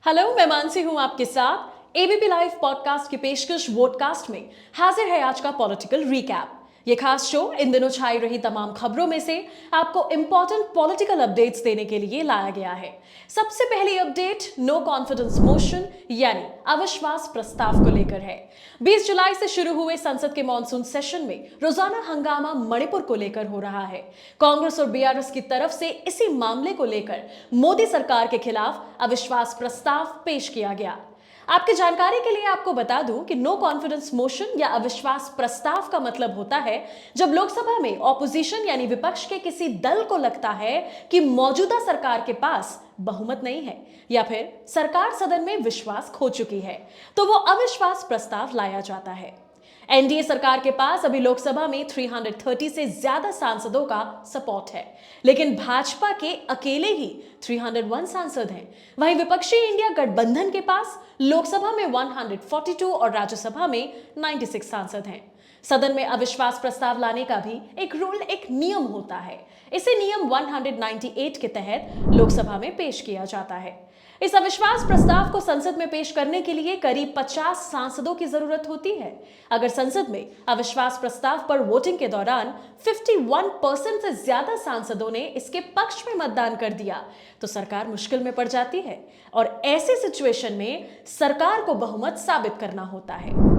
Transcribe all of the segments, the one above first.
Hello, मैं मानसी हूं आपके साथ। एबीपी लाइव पॉडकास्ट की पेशकश वोटकास्ट में हाजिर है आज का पॉलिटिकल रिकैप। ये खास शो इन दिनों छाई रही तमाम खबरों में से आपको इंपॉर्टेंट पॉलिटिकल अपडेट्स देने के लिए लाया गया है। सबसे पहली अपडेट नो कॉन्फिडेंस मोशन यानी अविश्वास प्रस्ताव को लेकर है। 20 जुलाई से शुरू हुए संसद के मॉनसून सेशन में रोजाना हंगामा मणिपुर को लेकर हो रहा है। कांग्रेस और बीआरएस की तरफ से इसी मामले को लेकर मोदी सरकार के खिलाफ अविश्वास प्रस्ताव पेश किया गया। आपकी जानकारी के लिए आपको बता दूं कि नो कॉन्फिडेंस मोशन या अविश्वास प्रस्ताव का मतलब होता है जब लोकसभा में ऑपोजिशन यानी विपक्ष के किसी दल को लगता है कि मौजूदा सरकार के पास बहुमत नहीं है या फिर सरकार सदन में विश्वास खो चुकी है, तो वो अविश्वास प्रस्ताव लाया जाता है। एनडीए सरकार के पास अभी लोकसभा में 330 से ज्यादा सांसदों का सपोर्ट है, लेकिन भाजपा के अकेले ही 301 सांसद हैं। वहीं विपक्षी इंडिया गठबंधन के पास लोकसभा में 142 और राज्यसभा में 96 सांसद हैं। सदन में अविश्वास प्रस्ताव लाने का भी एक नियम होता है। इसे नियम 198 के तहत लोकसभा में पेश किया जाता है। इस अविश्वास प्रस्ताव को संसद में पेश करने के लिए करीब 50 सांसदों की जरूरत होती है। अगर संसद में अविश्वास प्रस्ताव पर वोटिंग के दौरान 51% से ज्यादा सांसदों ने इसके पक्ष में मतदान कर दिया तो सरकार मुश्किल में पड़ जाती है और ऐसी सिचुएशन में सरकार को बहुमत साबित करना होता है।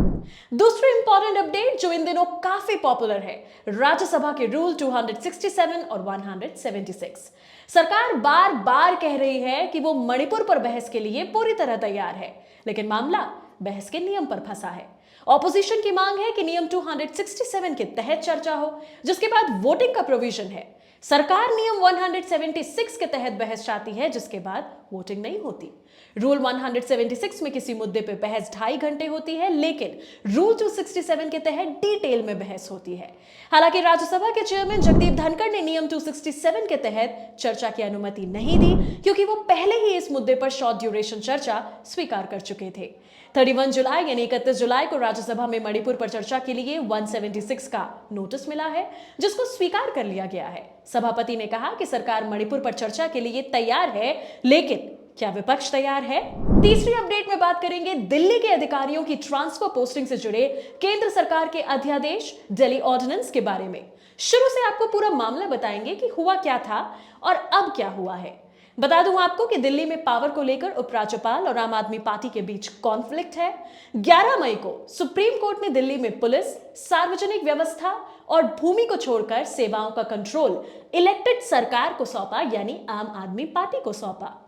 दूसरी इंपॉर्टेंट अपडेट जो इन दिनों काफी पॉपुलर है, राज्यसभा के रूल 267 और 176। सरकार बार बार कह रही है कि वो मणिपुर पर बहस के लिए पूरी तरह तैयार है, लेकिन मामला बहस के नियम पर फंसा है। ऑपोजिशन की मांग है कि नियम 267 के तहत चर्चा हो, जिसके बाद वोटिंग का प्रोविजन है। सरकार नियम 176 के तहत बहस चाहती है, जिसके बाद वोटिंग नहीं होती। रूल 176 में किसी मुद्दे पे बहस 2.5 घंटे होती है, लेकिन रूल 267 के तहत डिटेल में बहस होती है। हालांकि राज्यसभा के चेयरमैन जगदीप धनखड़ ने नियम 267 के तहत चर्चा की अनुमति नहीं दी, क्योंकि वो पहले ही इस मुद्दे पर शॉर्ट ड्यूरेशन चर्चा स्वीकार कर चुके थे। 31 जुलाई यानी 31 जुलाई को राज्यसभा में मणिपुर पर चर्चा के लिए 176 का नोटिस मिला है, जिसको स्वीकार कर लिया गया है। सभापति ने कहा कि सरकार मणिपुर पर चर्चा के लिए तैयार है, लेकिन क्या विपक्ष तैयार है? तीसरी अपडेट में बात करेंगे दिल्ली के अधिकारियों की ट्रांसफर पोस्टिंग से जुड़े केंद्र सरकार के अध्यादेश दिल्ली ऑर्डिनेंस के बारे में। शुरू से आपको पूरा मामला बताएंगे कि हुआ क्या था और अब क्या हुआ है। बता दूं आपको कि दिल्ली में पावर को लेकर उपराज्यपाल और आम आदमी पार्टी के बीच कॉन्फ्लिक्ट है। 11 मई को सुप्रीम कोर्ट ने दिल्ली में पुलिस, सार्वजनिक व्यवस्था और भूमि को छोड़कर सेवाओं का कंट्रोल इलेक्टेड सरकार को सौंपा, यानी आम आदमी पार्टी को सौंपा।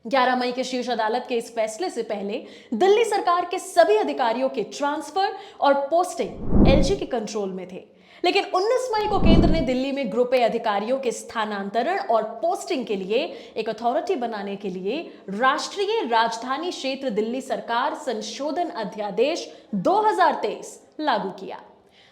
11 मई के शीर्ष अदालत के इस फैसले से पहले दिल्ली सरकार के सभी अधिकारियों के ट्रांसफर और पोस्टिंग एलजी के कंट्रोल में थे, लेकिन 19 मई को केंद्र ने दिल्ली में ग्रुप ए अधिकारियों के स्थानांतरण और पोस्टिंग के लिए एक अथॉरिटी बनाने के लिए राष्ट्रीय राजधानी क्षेत्र दिल्ली सरकार संशोधन अध्यादेश 2023 लागू किया।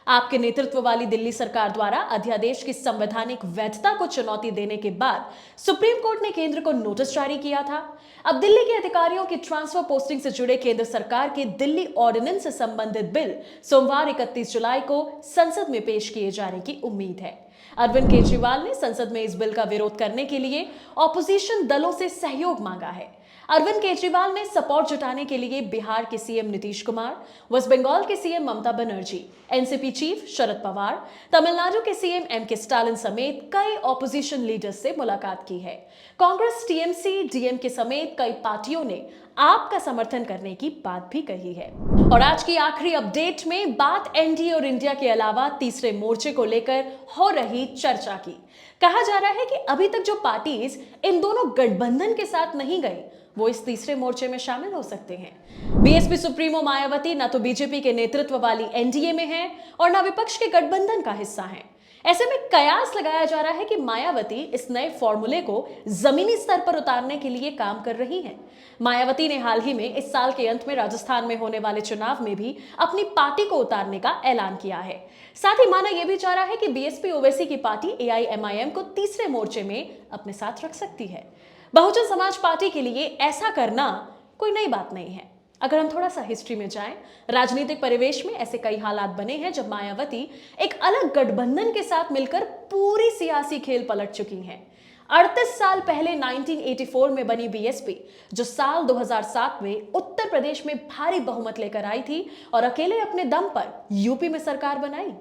आपके नेतृत्व वाली दिल्ली सरकार द्वारा अध्यादेश की संवैधानिक वैधता को चुनौती देने के बाद सुप्रीम कोर्ट ने केंद्र को नोटिस जारी किया था। अब दिल्ली के अधिकारियों की ट्रांसफर पोस्टिंग से जुड़े केंद्र सरकार के दिल्ली ऑर्डिनेंस से संबंधित बिल सोमवार 31 जुलाई को संसद में पेश किए जाने की उम्मीद है। अरविंद केजरीवाल ने संसद में इस बिल का विरोध करने के लिए ऑपोजिशन दलों से सहयोग मांगा है। अरविंद केजरीवाल ने सपोर्ट जुटाने के लिए बिहार के सीएम नीतीश कुमार, वेस्ट बंगाल के CM Mamata Banerjee, NCP chief Sharad Pawar, Tamil Nadu के सीएम एमके स्टालिन समेत कई ऑपोजिशन लीडर्स से मुलाकात की है। कांग्रेस, टीएमसी, डीएमके समेत कई पार्टियों ने आप का समर्थन करने की बात भी कही है। और आज की आखिरी अपडेट में बात एनडीए और इंडिया के अलावा तीसरे मोर्चे को लेकर हो रही चर्चा की। कहा जा रहा है कि अभी तक जो पार्टीज इन दोनों गठबंधन के साथ नहीं गई, वो इस तीसरे मोर्चे में शामिल हो सकते हैं। बीएसपी सुप्रीमो मायावती ना तो बीजेपी के नेतृत्व वाली एनडीए में है और ना विपक्ष के गठबंधन का हिस्सा है। ऐसे में कयास लगाया जा रहा है कि मायावती इस नए फॉर्मूले को जमीनी स्तर पर उतारने के लिए काम कर रही हैं। मायावती ने हाल ही में इस साल के अंत में राजस्थान में होने वाले चुनाव में भी अपनी पार्टी को उतारने का ऐलान किया है। साथ ही माना यह भी जा रहा है कि बीएसपी ओवैसी की पार्टी एआईएमआईएम को तीसरे मोर्चे में अपने साथ रख सकती है। बहुजन समाज पार्टी के लिए ऐसा करना कोई नई बात नहीं है। अगर हम थोड़ा सा हिस्ट्री में जाएं, राजनीतिक परिवेश में ऐसे कई हालात बने हैं जब मायावती एक अलग गठबंधन के साथ मिलकर पूरी सियासी खेल पलट चुकी हैं। 38 साल पहले 1984 में बनी बीएसपी, जो साल 2007 में उत्तर प्रदेश में भारी बहुमत लेकर आई थी और अकेले अपने दम पर यूपी में सरकार बनाई।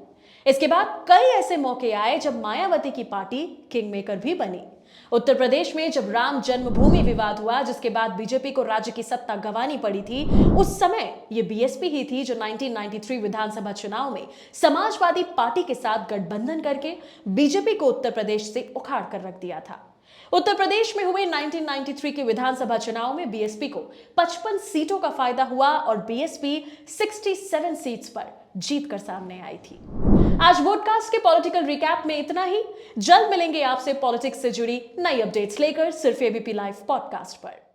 इसके बाद कई ऐसे मौके आए जब मायावती की पार्टी किंग मेकर भी बनी। उत्तर प्रदेश में जब राम जन्मभूमि विवाद हुआ, जिसके बाद बीजेपी को राज्य की सत्ता गंवानी पड़ी थी, उस समय यह बीएसपी ही थी जो 1993 विधानसभा चुनाव में समाजवादी पार्टी के साथ गठबंधन करके बीजेपी को उत्तर प्रदेश से उखाड़ कर रख दिया था। उत्तर प्रदेश में हुए 1993 के विधानसभा चुनाव में बीएसपी को 55 सीटों का फायदा हुआ और बीएसपी 67 सीट्स पर जीतकर सामने आई थी। आज वोटकास्ट के पॉलिटिकल रिकैप में इतना ही। जल्द मिलेंगे आपसे पॉलिटिक्स से जुड़ी नई अपडेट्स लेकर, सिर्फ एबीपी लाइव पॉडकास्ट पर।